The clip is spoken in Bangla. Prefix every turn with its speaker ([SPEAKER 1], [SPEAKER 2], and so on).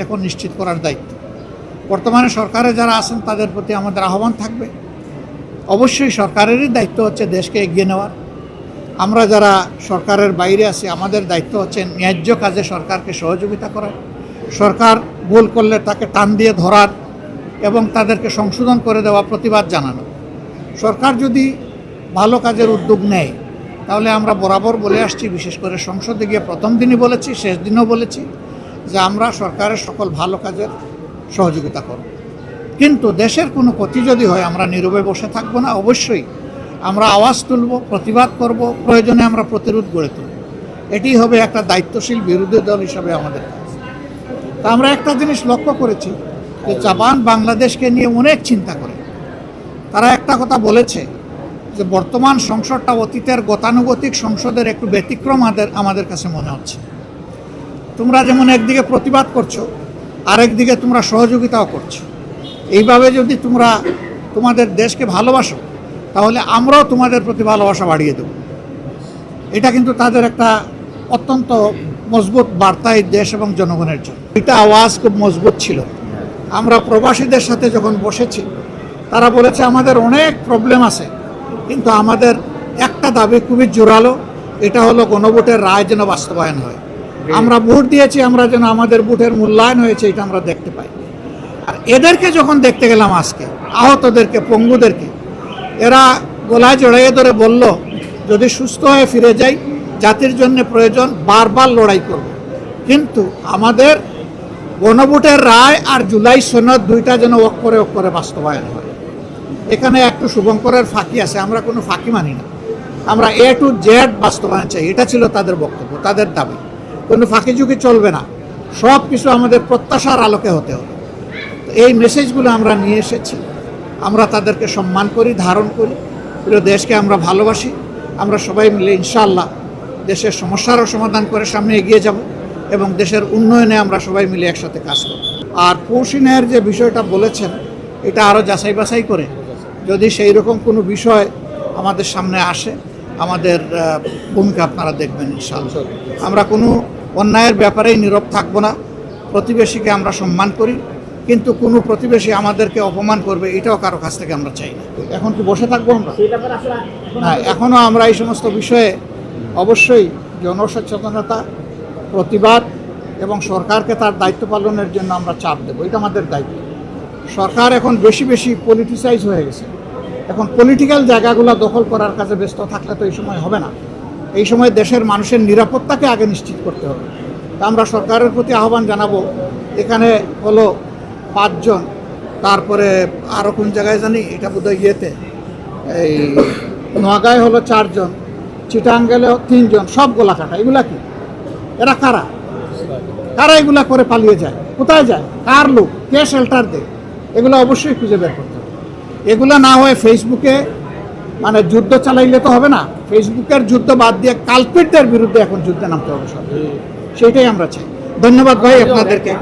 [SPEAKER 1] এখন নিশ্চিত করার দায়িত্ব। বর্তমানে সরকারে যারা আছেন তাদের প্রতি আমাদের আহ্বান থাকবে, অবশ্যই সরকারেরই দায়িত্ব হচ্ছে দেশকে এগিয়ে নেওয়ার। আমরা যারা সরকারের বাইরে আছি আমাদের দায়িত্ব হচ্ছে ন্যায্য কাজে সরকারকে সহযোগিতা করার, সরকার ভুল করলে তাকে টান দিয়ে ধরার এবং তাদেরকে সংশোধন করে দেওয়া, প্রতিবাদ জানানো। সরকার যদি ভালো কাজের উদ্যোগ নেয় তাহলে আমরা বরাবর বলে আসছি, বিশেষ করে সংসদে গিয়ে প্রথম দিনই বলেছি, শেষ দিনও বলেছি যে আমরা সরকারের সকল ভালো কাজের সহযোগিতা করব। কিন্তু দেশের কোনো ক্ষতি যদি হয় আমরা নীরবে বসে থাকবো না, অবশ্যই আমরা আওয়াজ তুলব, প্রতিবাদ করব, প্রয়োজনে আমরা প্রতিরোধ গড়ে তুলব। এটি হবে একটা দায়িত্বশীল বিরোধী দল হিসাবে আমাদের কাজ। তা আমরা একটা জিনিস লক্ষ্য করেছি যে জাপান বাংলাদেশকে নিয়ে অনেক চিন্তা করে। তারা একটা কথা বলেছে যে বর্তমান সংসদটা অতীতের গতানুগতিক সংসদের একটু ব্যতিক্রম আমাদের কাছে মনে হচ্ছে। তোমরা যেমন একদিকে প্রতিবাদ করছো, আরেকদিকে তোমরা সহযোগিতাও করছো। এইভাবে যদি তোমরা তোমাদের দেশকে ভালোবাসো তাহলে আমরাও তোমাদের প্রতি ভালোবাসা বাড়িয়ে দেব। এটা কিন্তু তাদের একটা অত্যন্ত মজবুত বার্তা এই দেশ এবং জনগণের জন্য। এটা আওয়াজ খুব মজবুত ছিল। আমরা প্রবাসীদের সাথে যখন বসেছি তারা বলেছে আমাদের অনেক প্রবলেম আছে, কিন্তু আমাদের একটা দাবি খুবই জোরালো, এটা হলো গণভোটের রায় যেন বাস্তবায়ন হয়। আমরা ভোট দিয়েছি, আমরা যেন আমাদের ভোটের মূল্যায়ন হয়েছে এটা আমরা দেখতে পাই। আর এদেরকে যখন দেখতে গেলাম আজকে, আহতদেরকে, পঙ্গুদেরকে, এরা গলায় জড়াইয়ে ধরে বলল যদি সুস্থ হয়ে ফিরে যাই জাতির জন্য প্রয়োজন বারবার লড়াই করব, কিন্তু আমাদের গণভোটের রায় আর জুলাই সনদ দুইটা যেন অক্ষরে বাস্তবায়ন হয়। এখানে একটু শুভঙ্করের ফাঁকি আছে, আমরা কোনো ফাঁকি মানি না। আমরা A to Z বাস্তবায়ন চাই, এটা ছিল তাদের বক্তব্য, তাদের দাবি। কোনো ফাঁকি ঝুঁকি চলবে না, সব কিছু আমাদের প্রত্যাশার আলোকে হতে হবে। তো এই মেসেজগুলো আমরা নিয়ে এসেছি। আমরা তাদেরকে সম্মান করি, ধারণ করি, পুরো দেশকে আমরা ভালোবাসি। আমরা সবাই মিলে ইনশাআল্লাহ দেশের সমস্যারও সমাধান করে সামনে এগিয়ে যাব এবং দেশের উন্নয়নে আমরা সবাই মিলে একসাথে কাজ করব। আর পৌঁছিনের যে বিষয়টা বলেছেন এটা আরও যাচাই বাছাই করে যদি সেই রকম কোনো বিষয় আমাদের সামনে আসে আমাদের ভূমিকা আপনারা দেখবেন ইনশাআল্লাহ। আমরা কোনো অন্যায়ের ব্যাপারেই নীরব থাকবো না। প্রতিবেশীকে আমরা সম্মান করি, কিন্তু কোনো প্রতিবেশী আমাদেরকে অপমান করবে এটাও কারো কাছ থেকে আমরা চাই না। এখন কি বসে থাকবো আমরা? হ্যাঁ, এখনও আমরা এই সমস্ত বিষয়ে অবশ্যই জনসচেতনতা, প্রতিবাদ এবং সরকারকে তার দায়িত্ব পালনের জন্য আমরা চাপ দেবো, এটা আমাদের দায়িত্ব। সরকার এখন বেশি পলিটিসাইজ হয়ে গেছে। এখন পলিটিক্যাল জায়গাগুলো দখল করার কাজে ব্যস্ত থাকলে তো এই সময় হবে না। এই সময় দেশের মানুষের নিরাপত্তাকে আগে নিশ্চিত করতে হবে। তা আমরা সরকারের প্রতি আহ্বান জানাবো, এখানে হলো 5 জন, তারপরে আরও কোন জায়গায় জানি এটা বোধহয় ইয়েতে এই নোয়াগাঁয় হলো 4 জন, চিটাঙ্গেলে 3 জন, সব গোলা কাটা। এগুলা কি? এরা কারা এগুলা করে পালিয়ে যায়? কোথায় যায়? কার লোক? কে শেল্টার দেয়? এগুলো অবশ্যই খুঁজে বের করতে হবে। এগুলো না হয়ে ফেসবুকে মানে যুদ্ধ চালাইলে তো হবে না। ফেসবুকের যুদ্ধ বাদ দিয়ে কালপিটদের বিরুদ্ধে এখন যুদ্ধে নামতে হবে সব, সেইটাই আমরা চাই। ধন্যবাদ ভাই আপনাদেরকে।